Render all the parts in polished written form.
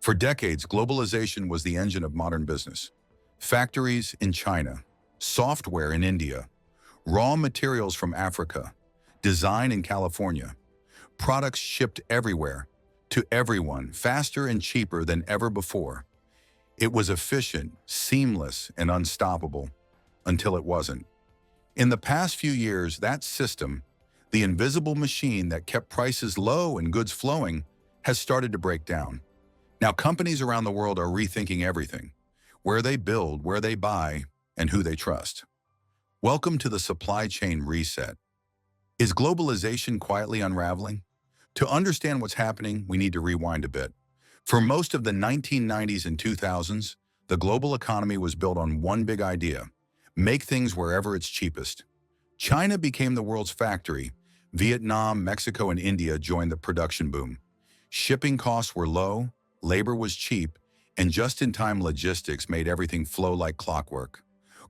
For decades, globalization was the engine of modern business. Factories in China, software in India, raw materials from Africa, design in California, products shipped everywhere, to everyone, faster and cheaper than ever before. It was efficient, seamless, and unstoppable, until it wasn't. In the past few years, that system, the invisible machine that kept prices low and goods flowing, has started to break down. Now, companies around the world are rethinking everything: where they build, where they buy, and who they trust. Welcome to the supply chain reset. Is globalization quietly unraveling? To understand what's happening, we need to rewind a bit. For most of the 1990s and 2000s, the global economy was built on one big idea: make things wherever it's cheapest. China became the world's factory. Vietnam, Mexico, and India joined the production boom. Shipping costs were low, labor was cheap, and just-in-time logistics made everything flow like clockwork.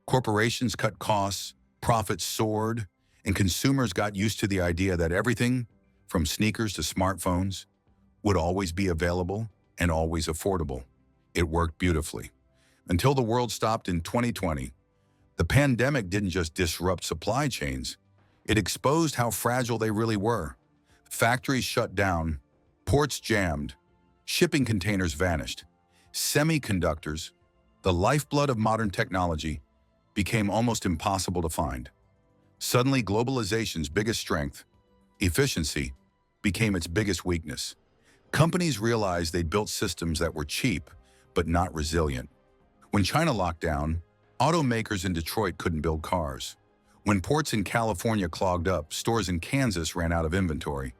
Corporations cut costs, profits soared, and consumers got used to the idea that everything, from sneakers to smartphones, would always be available and always affordable. It worked beautifully. Until the world stopped in 2020. The pandemic didn't just disrupt supply chains, it exposed how fragile they really were. Factories shut down, ports jammed, shipping containers vanished. Semiconductors, the lifeblood of modern technology, became almost impossible to find. Suddenly, globalization's biggest strength, efficiency, became its biggest weakness. Companies realized they'd built systems that were cheap, but not resilient. When China locked down, automakers in Detroit couldn't build cars. When ports in California clogged up, stores in Kansas ran out of inventory.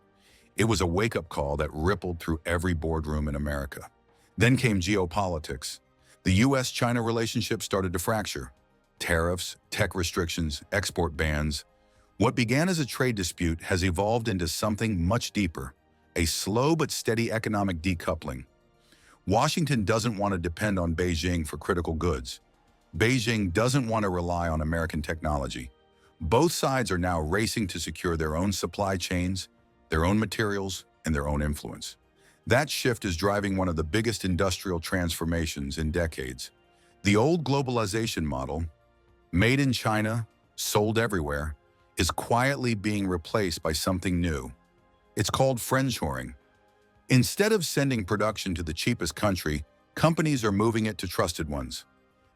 It was a wake-up call that rippled through every boardroom in America. Then came geopolitics. The US-China relationship started to fracture. Tariffs, tech restrictions, export bans. What began as a trade dispute has evolved into something much deeper: a slow but steady economic decoupling. Washington doesn't want to depend on Beijing for critical goods. Beijing doesn't want to rely on American technology. Both sides are now racing to secure their own supply chains, their own materials, and their own influence. That shift is driving one of the biggest industrial transformations in decades. The old globalization model, made in China, sold everywhere, is quietly being replaced by something new. It's called friendshoring. Instead of sending production to the cheapest country, companies are moving it to trusted ones.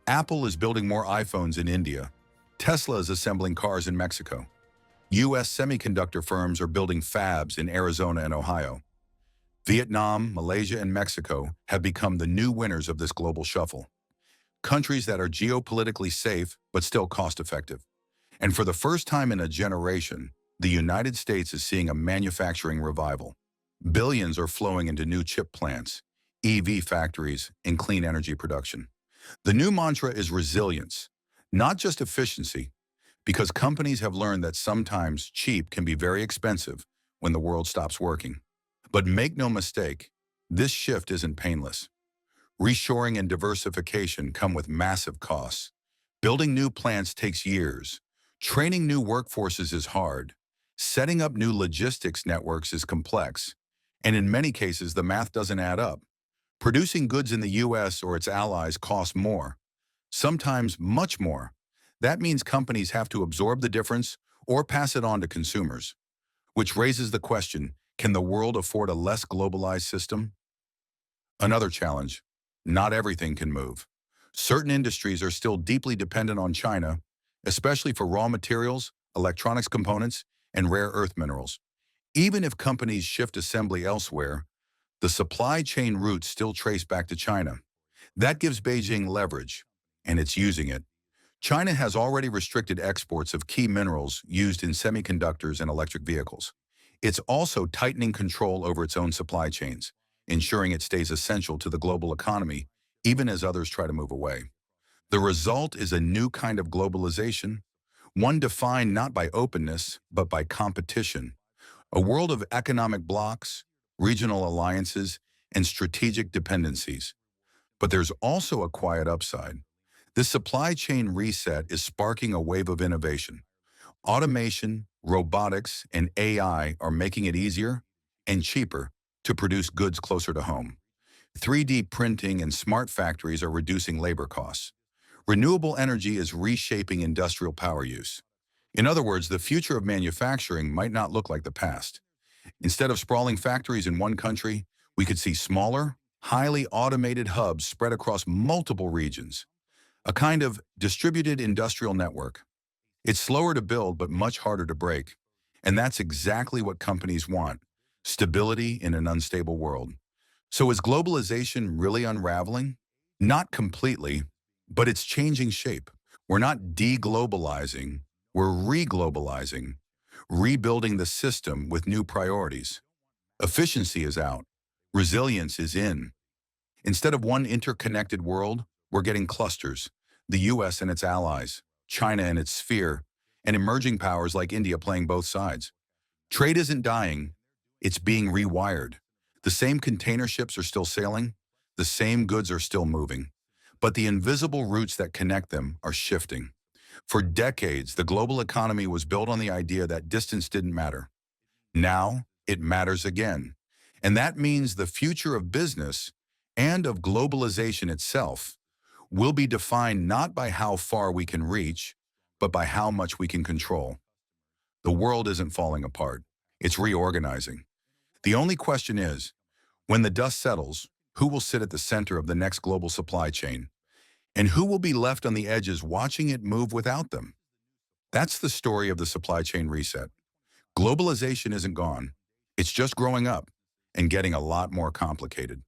Apple is building more iPhones in India. Tesla is assembling cars in Mexico. US semiconductor firms are building fabs in Arizona and Ohio. Vietnam, Malaysia, and Mexico have become the new winners of this global shuffle. Countries that are geopolitically safe but still cost-effective. And for the first time in a generation, the United States is seeing a manufacturing revival. Billions are flowing into new chip plants, EV factories, and clean energy production. The new mantra is resilience, not just efficiency, because companies have learned that sometimes cheap can be very expensive when the world stops working. But make no mistake, this shift isn't painless. Reshoring and diversification come with massive costs. Building new plants takes years. Training new workforces is hard. Setting up new logistics networks is complex. And in many cases, the math doesn't add up. Producing goods in the US or its allies costs more, sometimes much more. That means companies have to absorb the difference or pass it on to consumers. Which raises the question, can the world afford a less globalized system? Another challenge: not everything can move. Certain industries are still deeply dependent on China, especially for raw materials, electronics components, and rare earth minerals. Even if companies shift assembly elsewhere, the supply chain routes still trace back to China. That gives Beijing leverage, and it's using it. China has already restricted exports of key minerals used in semiconductors and electric vehicles. It's also tightening control over its own supply chains, ensuring it stays essential to the global economy, even as others try to move away. The result is a new kind of globalization, one defined not by openness, but by competition. A world of economic blocs, regional alliances, and strategic dependencies. But there's also a quiet upside. This supply chain reset is sparking a wave of innovation. Automation, robotics, and AI are making it easier and cheaper to produce goods closer to home. 3D printing and smart factories are reducing labor costs. Renewable energy is reshaping industrial power use. In other words, the future of manufacturing might not look like the past. Instead of sprawling factories in one country, we could see smaller, highly automated hubs spread across multiple regions, a kind of distributed industrial network. It's slower to build, but much harder to break. And that's exactly what companies want: stability in an unstable world. So is globalization really unraveling? Not completely, but it's changing shape. We're not deglobalizing, we're reglobalizing, rebuilding the system with new priorities. Efficiency is out. Resilience is in. Instead of one interconnected world, we're getting clusters: the US and its allies, China and its sphere, and emerging powers like India playing both sides. Trade isn't dying, it's being rewired. The same container ships are still sailing, the same goods are still moving, but the invisible routes that connect them are shifting. For decades, the global economy was built on the idea that distance didn't matter. Now, it matters again. And that means the future of business and of globalization itself will be defined not by how far we can reach, but by how much we can control. The world isn't falling apart. It's reorganizing. The only question is, when the dust settles, who will sit at the center of the next global supply chain? And who will be left on the edges watching it move without them? That's the story of the supply chain reset. Globalization isn't gone. It's just growing up and getting a lot more complicated.